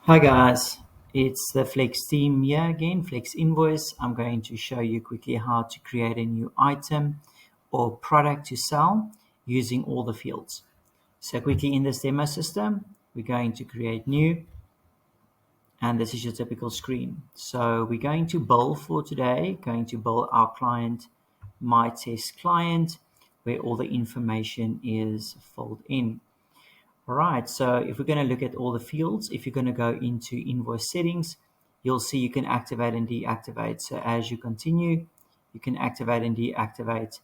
Hi guys, it's the Flex team here again, Flex Invoice. I'm going to show you quickly how to create a new item or product to sell using all the fields. So quickly in this demo system, we're going to create new, and this is your typical screen. So we're going to bill for today, going to bill our client, my test client, where all the information is filled in. All right, so if we're going to look at all the fields, if you're going to go into invoice settings, you'll see you can activate and deactivate. So as you continue, you can activate and deactivate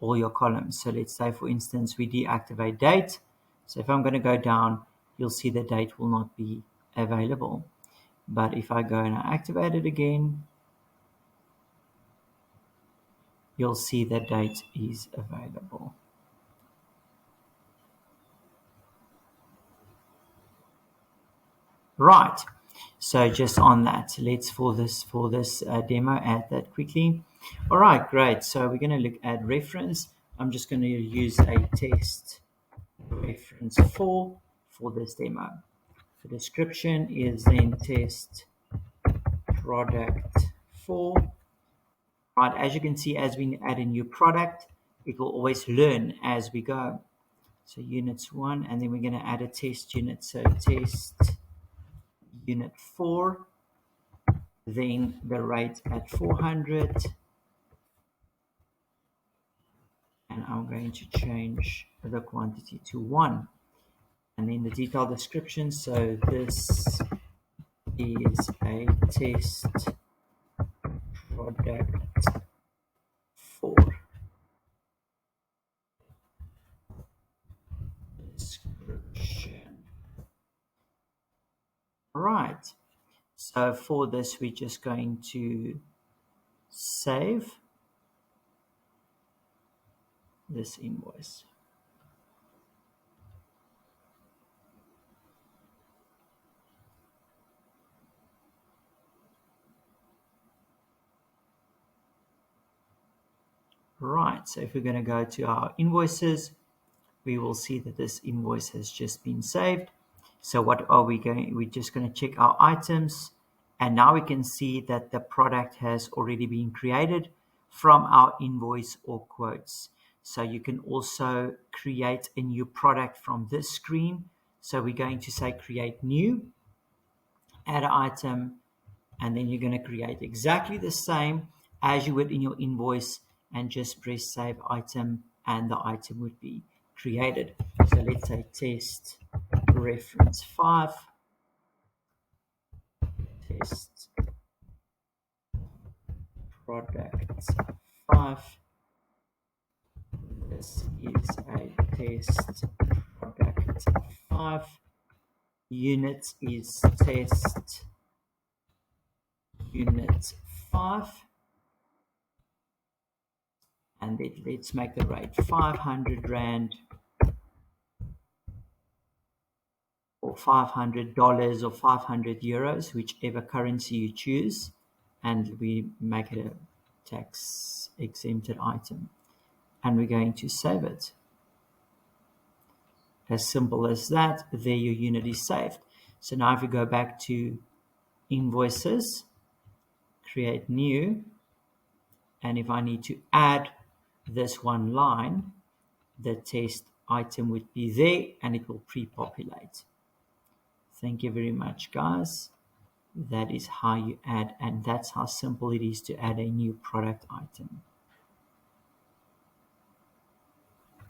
all your columns. So let's say, for instance, we deactivate date. So if I'm going to go down, you'll see the date will not be available. But if I go and I activate it again, you'll see that date is available. Right. So just on that, let's for this demo add that quickly. All right, great. So we're going to look at reference. I'm just going to use a test reference for this demo. The description is then test product 4. Right, as you can see, as we add a new product, it will always learn as we go. So units 1, and then we're going to add a test unit. So test unit 4. Then the rate at 400, and I'm going to change the quantity to 1, and then the detailed description. So this is a test product 4 description. All right, so for this we're just going to save this invoice. Right, so if we're going to go to our invoices, we will see that this invoice has just been saved. So what are we going? We're just going to check our items, and now we can see that the product has already been created from our invoice or quotes. So you can also create a new product from this screen. So we're going to say create new, add an item, and then you're going to create exactly the same as you would in your invoice, and just press save item, and the item would be created. So let's say test reference 5, test product 5. This is a test product 5. Unit is test unit 5. And let's make the rate 500 Rand or $500 or 500 euros, whichever currency you choose, and we make it a tax exempted item, and we're going to save it. As simple as that. There your unit is saved. So now if we go back to invoices, create new, and if I need to add this one line, the test item would be there and it will pre-populate. Thank you very much, guys. That is how you add, and that's how simple it is to add a new product item.